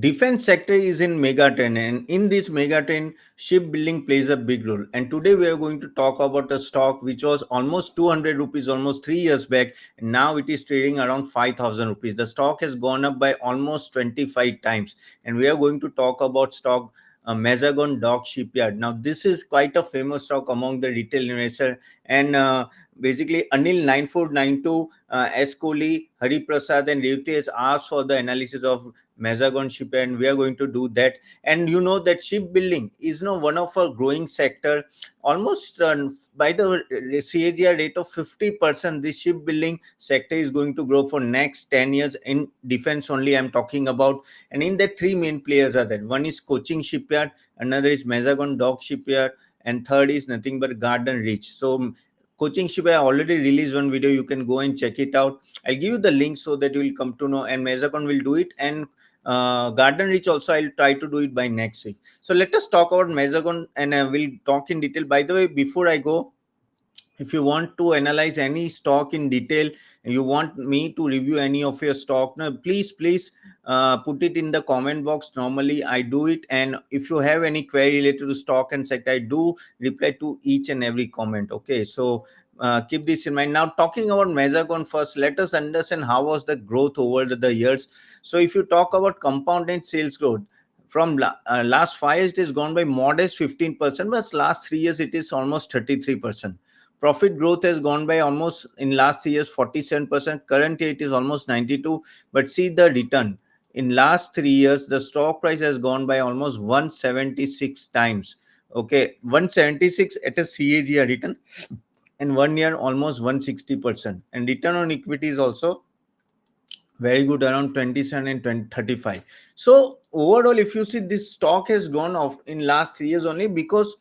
Defense sector is in megatrend, and in this megatrend, shipbuilding plays a big role. And today we are going to talk about a stock which was almost 200 rupees almost 3 years back, and now it is trading around 5,000 rupees. The stock has gone up by almost 25 times, and we are going to talk about stock Mazagon Dock Shipyard. Now, this is quite a famous stock among the retail investor, and basically Anil 9492, S. Kohli, Hari Prasad, and Revati has asked for the analysis of Mazagon Shipyard, and we are going to do that. And you know that shipbuilding is one of a growing sector. Almost by the CAGR rate of 50%, this shipbuilding sector is going to grow for next 10 years in defense only. I'm talking about, and in that three main players are there. One is Cochin Shipyard, another is Mazagon Dock Shipyard, and third is nothing but Garden Reach. So Coaching Ship, I already released one video. You can go and check it out. I'll give you the link so that you will come to know. And Mazagon will do it, and Garden Reach also I'll try to do it by next week. So let us talk about Mazagon, and we'll talk in detail. By the way, before I go, if you want to analyze any stock in detail, you want me to review any of your stock, no, please put it in the comment box. Normally I do it, and if you have any query related to stock and sector, I do reply to each and every comment. Okay, so keep this in mind. Now, talking about Mazagon first, let us understand how was the growth over the years. So if you talk about compounded sales growth, from last 5 years it has gone by modest 15%, but last 3 years it is almost 33%. Profit growth has gone by almost in last 3 years 47%. Currently it is almost 92. But see the return. In last 3 years, the stock price has gone by almost 176 times. Okay, 176 at a CAGR return, and 1 year almost 160%. And return on equity is also very good, around 27 and 20, 35. So overall, if you see, this stock has gone off in last 3 years only because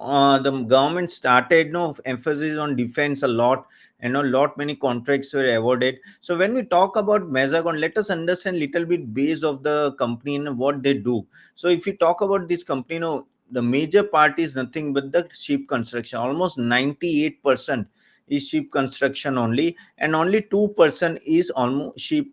the government started emphasis on defense a lot, and a lot many contracts were awarded. So when we talk about Mazagon, let us understand little bit base of the company and what they do. So if you talk about this company, the major part is nothing but the ship construction. Almost 98% is ship construction only, and only 2% is almost ship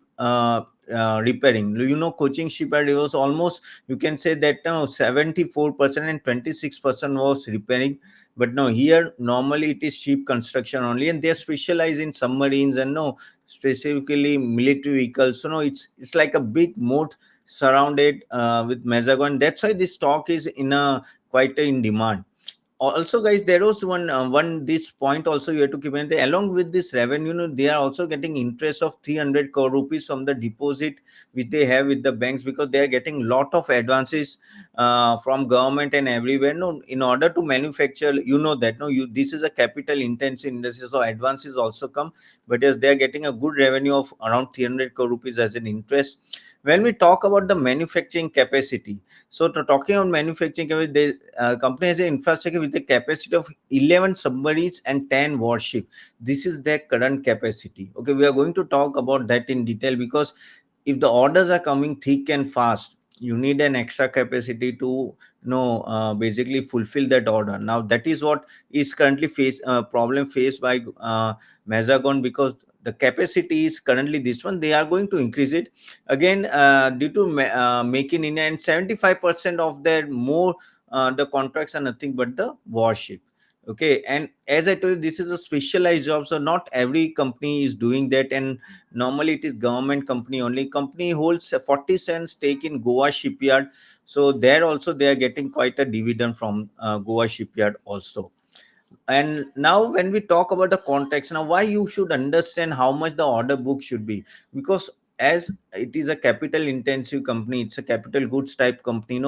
repairing. Coaching Shipyard was almost, you can say that 74% and 26% was repairing. But no, here normally it is ship construction only, and they specialize in submarines and no specifically military vehicles. So no, it's like a big moat surrounded with Mazagon. That's why this stock is in a quite in demand. Also, guys, there was one this point also you have to keep in mind. Along with this revenue, they are also getting interest of 300 crore rupees from the deposit which they have with the banks, because they are getting lot of advances from government and everywhere. No, in order to manufacture, that this is a capital intensive industry, so advances also come. But yes, they are getting a good revenue of around 300 crore rupees as an interest. When we talk about the manufacturing capacity, so talking about manufacturing capacity, the company has an infrastructure with a capacity of 11 submarines and 10 warships. This is their current capacity. Okay, we are going to talk about that in detail, because if the orders are coming thick and fast, you need an extra capacity to basically fulfill that order. Now that is what is currently problem faced by Mazagon, because the capacity is currently this one. They are going to increase it again due to make in India, and 75% of their more the contracts are nothing but the warship. Okay, and as I told you, this is a specialized job, so not every company is doing that, and normally it is government company only. Company holds a 40% stake in Goa Shipyard, so there also they are getting quite a dividend from Goa Shipyard also. And now when we talk about the context, now why you should understand how much the order book should be, because as it is a capital intensive company, it's a capital goods type company,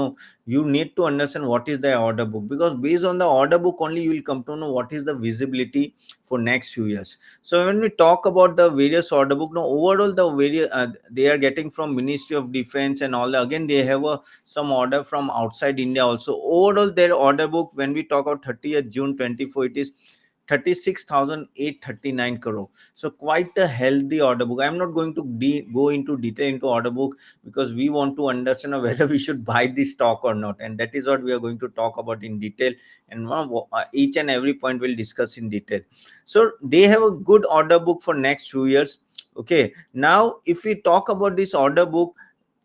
you need to understand what is the order book, because based on the order book only you will come to know what is the visibility for next few years. So when we talk about the various order book, now overall the various they are getting from Ministry of Defense and all, again they have some order from outside India also. Overall their order book, when we talk about 30th June 24, it is 36,839 crore. So quite a healthy order book. I'm not going to go into detail into order book, because we want to understand whether we should buy this stock or not, and that is what we are going to talk about in detail, and each and every point we'll discuss in detail. So they have a good order book for next few years. Okay, now if we talk about this order book,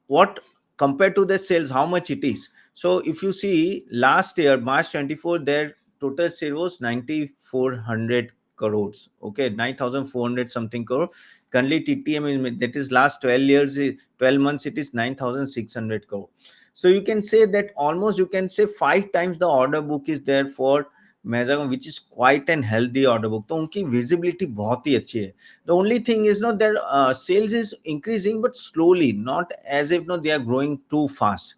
what compared to the sales, how much it is. So if you see last year March 24, their total sale was 9400 crores, okay, 9400 something crore. Currently TTM is, that is last 12 years, 12 months, it is 9600 crore. So you can say that almost, you can say 5 times the order book is there for Mazagon, which is quite an healthy order book. तो उनकी visibility बहुत ही अच्छी है. The only thing is, no, their sales is increasing but slowly, not as if, no, they are growing too fast,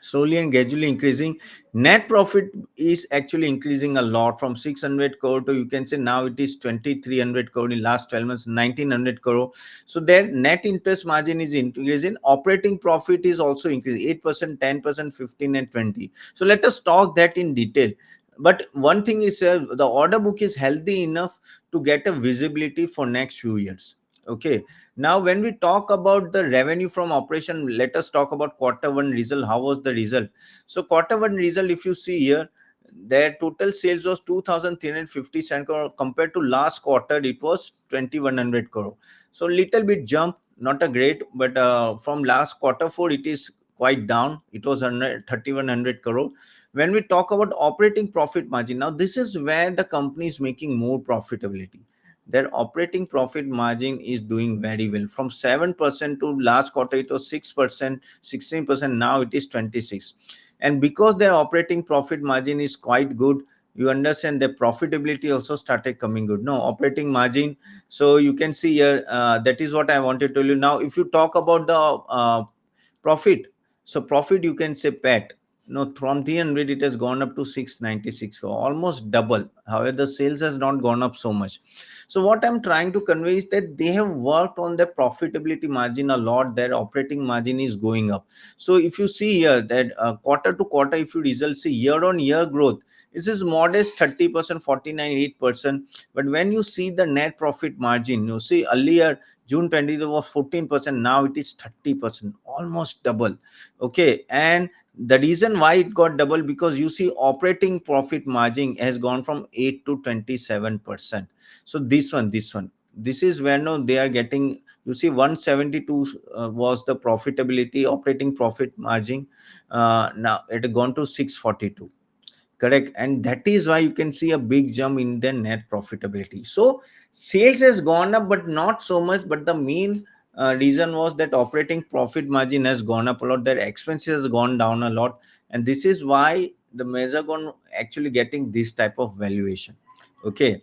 slowly and gradually increasing. Net profit is actually increasing a lot, from 600 crore to, you can say, now it is 2300 crore in last 12 months, 1900 crore. So their net interest margin is increasing. Operating profit is also increasing, 8%, 10%, 15 and 20. So let us talk that in detail. But one thing is, the order book is healthy enough to get a visibility for next few years. Okay. Now, when we talk about the revenue from operation, let us talk about quarter one result. How was the result? So, quarter one result, if you see here, their total sales was 2,357 crore. Compared to last quarter, it was 2,100 crore. So, little bit jump, not a great, but from last quarter four, it is quite down. It was 3,100 crore. When we talk about operating profit margin, now this is where the company is making more profitability. Their operating profit margin is doing very well, from 7% to last quarter it was 6%, 16%, now it is 26. And because their operating profit margin is quite good, you understand the profitability also started coming good, no, operating margin. So you can see here, that is what I wanted to tell you. Now if you talk about the profit, so profit, you can say PAT, no, from 300 it has gone up to 696, almost double. However, the sales has not gone up so much. So what I'm trying to convey is that they have worked on their profitability margin a lot. Their operating margin is going up. So if you see here that quarter to quarter, if you result see year on year growth, this is modest 30%, 49, 8%. But when you see the net profit margin, you see earlier June 20 was 14%, now it is 30%, almost double. Okay. And the reason why it got double, because you see operating profit margin has gone from 8 to 27%. So this is where, no, they are getting, you see 172 was the profitability, operating profit margin. Now it has gone to 642, correct. And that is why you can see a big jump in the net profitability. So sales has gone up but not so much, but the main reason was that operating profit margin has gone up a lot, their expenses has gone down a lot, and this is why the Mazagon actually getting this type of valuation. Okay.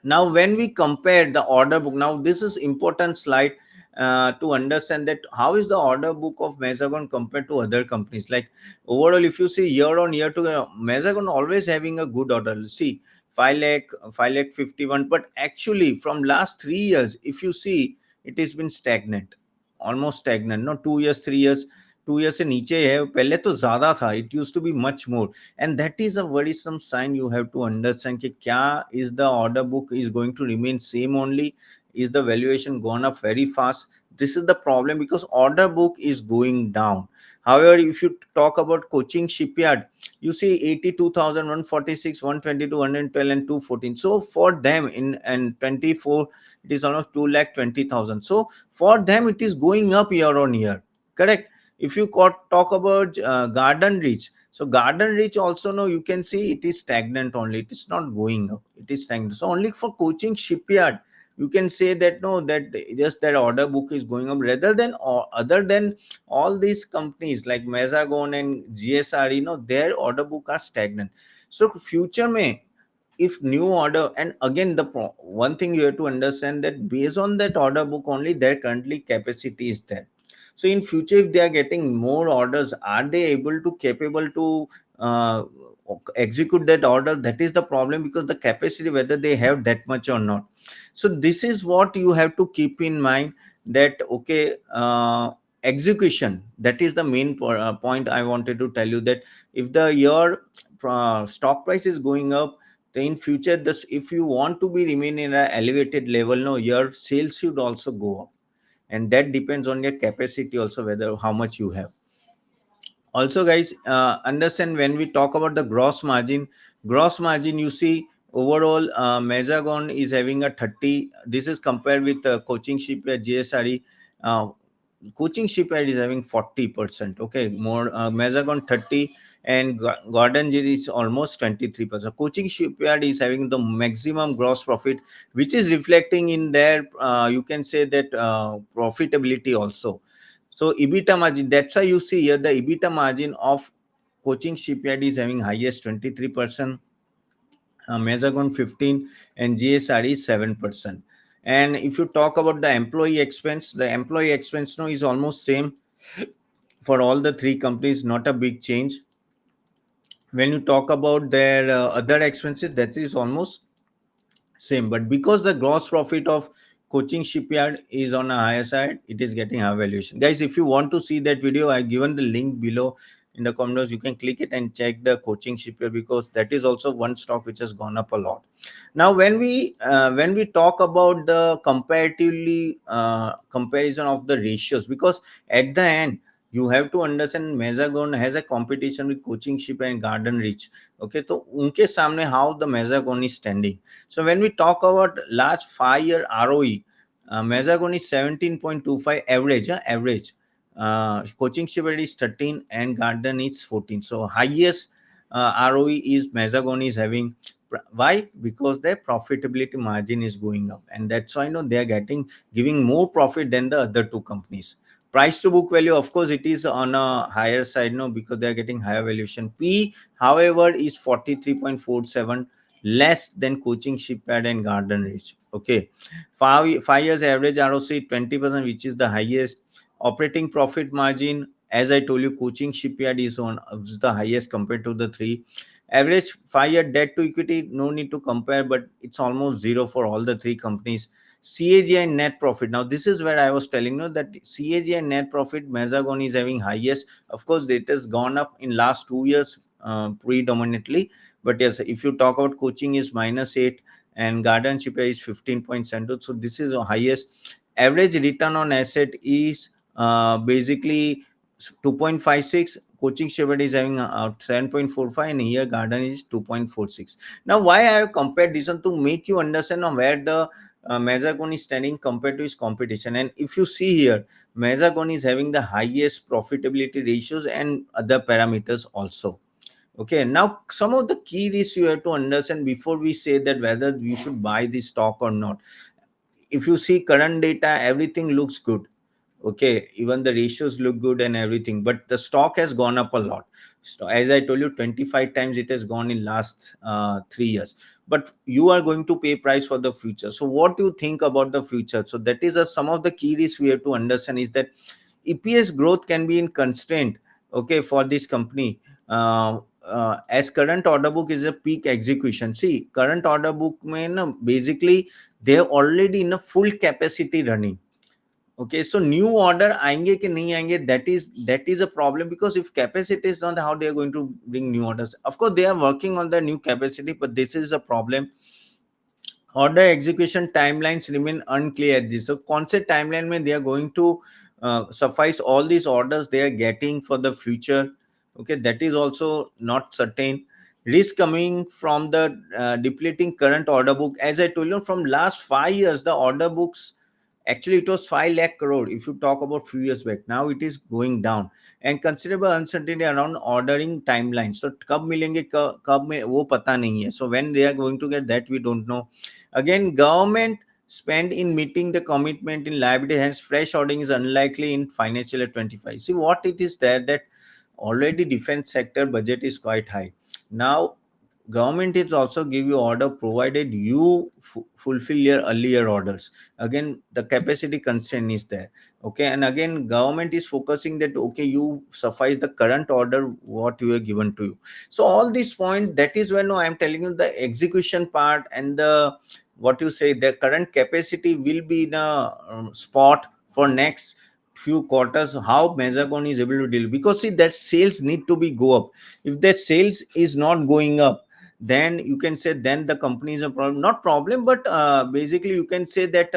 Now when we compare the order book, now this is important slide to understand that how is the order book of Mazagon compared to other companies. Like overall, if you see year on year, to Mazagon always having a good order. See 5 lakh, 5 lakh 51, but actually from last 3 years, if you see, it has been stagnant, almost stagnant, no, 2 years, 3 years, 2 years से नीचे है, पहले तो ज्यादा था, it used to be much more. And that is a worrisome sign. You have to understand कि क्या is the order book is going to remain same only, is the valuation gone up very fast. This is the problem, because order book is going down. However, if you talk about Cochin Shipyard, you see 82,000, 146, 122, 112 and 214. So for them in and 24, it is almost 2 lakh 20,000. So for them it is going up year on year, correct. If you talk about Garden Reach, so Garden Reach also, no, you can see it is stagnant only, it is not going up, it is stagnant. So only for Cochin Shipyard you can say that, no, that just that order book is going up, rather than, or other than all these companies like Mazagon and GSR, their order book are stagnant. So future may, if new order, and again one thing you have to understand, that based on that order book only, their currently capacity is there. So in future, if they are getting more orders, are they able to capable to uh, execute that order? That is the problem, because the capacity, whether they have that much or not. So this is what you have to keep in mind, that okay, execution, that is the main point I wanted to tell you, that if the your stock price is going up, then in future, this, if you want to be remain in an elevated level, no, your sales should also go up, and that depends on your capacity also, whether how much you have. Also guys, understand, when we talk about the gross margin, you see overall, Mazagon is having a 30, this is compared with Coaching Shipyard, GSRE. Cochin Shipyard is having 40%. Okay, more Mazagon 30, and Gordon is almost 23%. Cochin Shipyard is having the maximum gross profit, which is reflecting in their you can say that profitability also. So EBITDA margin, that's why you see here the EBITDA margin of Cochin Shipyard is having highest 23%, Mazagon 15, and GSR is 7%. And if you talk about the employee expense now is almost same for all the three companies, not a big change. When you talk about their other expenses, that is almost same, but because the gross profit of Coaching Shipyard is on a higher side, it is getting high valuation. Guys, if you want to see that video, I given the link below in the comments. You can click it and check the Coaching Shipyard, because that is also one stock which has gone up a lot. Now when we talk about the comparatively comparison of the ratios, because at the end you have to understand Mazagon has a competition with Coaching Ship and Garden Reach. Okay, so unke samne how the Mazagon is standing. So when we talk about last 5-year ROE, Mazagon is 17.25 average, average. Coaching Shipyard is 13 and Garden is 14. So highest ROE is Mazagon is having. Why? Because their profitability margin is going up, and that's why they are giving more profit than the other two companies. Price to book value, of course, it is on a higher side, because they are getting higher valuation. P, however, is 43.47, less than Coaching Shipyard and Garden Reach. Okay, 5 years average ROC 20%, which is the highest. Operating profit margin, as I told you, Coaching Shipyard is the highest compared to the three. Average 5-year debt to equity, no need to compare, but it's almost zero for all the three companies. CAGR and net profit. Now, this is where I was telling you that CAGR and net profit, Mazagon is having highest. Of course, it has gone up in last 2 years predominantly. But yes, if you talk about Coaching is -8 and Garden Shipyard is 15.72. So this is the highest. Average return on asset is basically 2.56. Coaching Shipyard is having 7.45, and here Garden is 2.46. Now, why I have compared this one, to make you understand on where the Mazagon is standing compared to his competition. And if you see here, Mazagon is having the highest profitability ratios and other parameters also. Okay, now some of the key risks you have to understand before we say that whether we should buy this stock or not. If you see current data, everything looks good. Okay, even the ratios look good and everything, but the stock has gone up a lot. So as I told you, 25 times it has gone in last 3 years. But you are going to pay price for the future. So what do you think about the future? So that is some of the key risks we have to understand, is that EPS growth can be in constraint, okay, for this company. As current order book is a peak execution. See, current order book mean basically they're already in a full capacity running. Okay, so new order आएंगे कि नहीं आएंगे, that is a problem, because if capacity is not, how they are going to bring new orders? Of course, they are working on the new capacity, but this is a problem. Order execution timelines remain unclear at this. So concept timeline mein they are going to suffice all these orders they are getting for the future. Okay, that is also not certain. Risk coming from the depleting current order book. As I told you, from last 5 years, the order books, actually it was 5 lakh crore if you talk about few years back. Now it is going down, and considerable uncertainty around ordering timelines. So kab milenge kab mein wo pata nahi hai. So when they are going to get that, we don't know. Again, government spend in meeting the commitment in liability, hence fresh ordering is unlikely in financial year 25. See what it is there, that already defense sector budget is quite high. Now government is also give you order provided you fulfill your earlier orders. Again, the capacity constraint is there. Okay, and again government is focusing that, okay, you suffice the current order what you are given to you. So all this point, that is when I am telling you the execution part and the what you say, the current capacity will be in a spot for next few quarters, how Mazagon is able to deal, because see that sales need to be go up. If that sales is not going up, then you can say then the company is a problem, not problem, but basically you can say that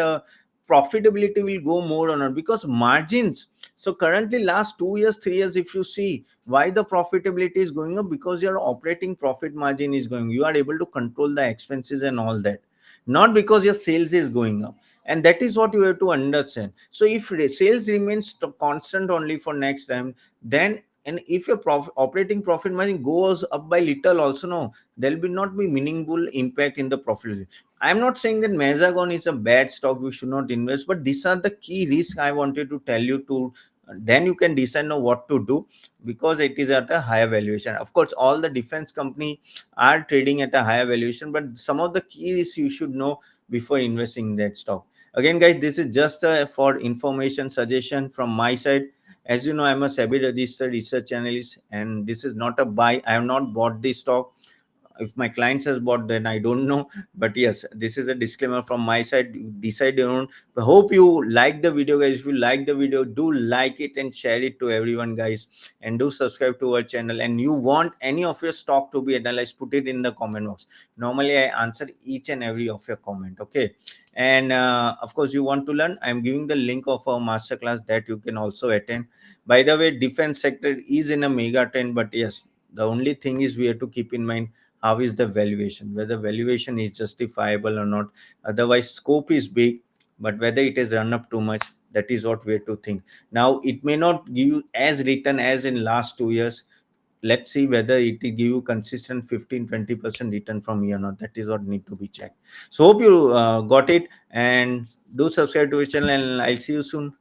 profitability will go more or not, because margins. So currently last 2 years 3 years, if you see why the profitability is going up, because your operating profit margin is going, you are able to control the expenses and all that, not because your sales is going up. and that is what you have to understand. So if sales remains constant only for next time, then, and if your operating profit margin goes up by little also, no, there will be not be meaningful impact in the profit. I'm not saying that Mazagon is a bad stock, we should not invest, but these are the key risks I wanted to tell you to, then you can decide now what to do, because it is at a higher valuation. Of course, all the defense company are trading at a higher valuation, but some of the key risks you should know before investing in that stock. Again, guys, this is just for information suggestion from my side. As you know, I'm a SEBI registered research analyst, and this is not a buy. I have not bought this stock. If my clients has bought, then I don't know, but yes, this is a disclaimer from my side. You decide your own. I hope you like the video, guys. If you like the video, do like it and share it to everyone, guys, and do subscribe to our channel. And you want any of your stock to be analyzed, put it in the comment box. Normally I answer each and every of your comment, okay? And of course, you want to learn, I'm giving the link of our masterclass that you can also attend. By the way, defense sector is in a mega trend, but yes, the only thing is we have to keep in mind how is the valuation, whether valuation is justifiable or not. Otherwise, scope is big, but whether it has run up too much, that is what we have to think. Now it may not give you as return as in last 2 years. Let's see whether it will give you consistent 15-20% return from here or not. That is what need to be checked. So hope you got it, and do subscribe to our channel, and I'll see you soon.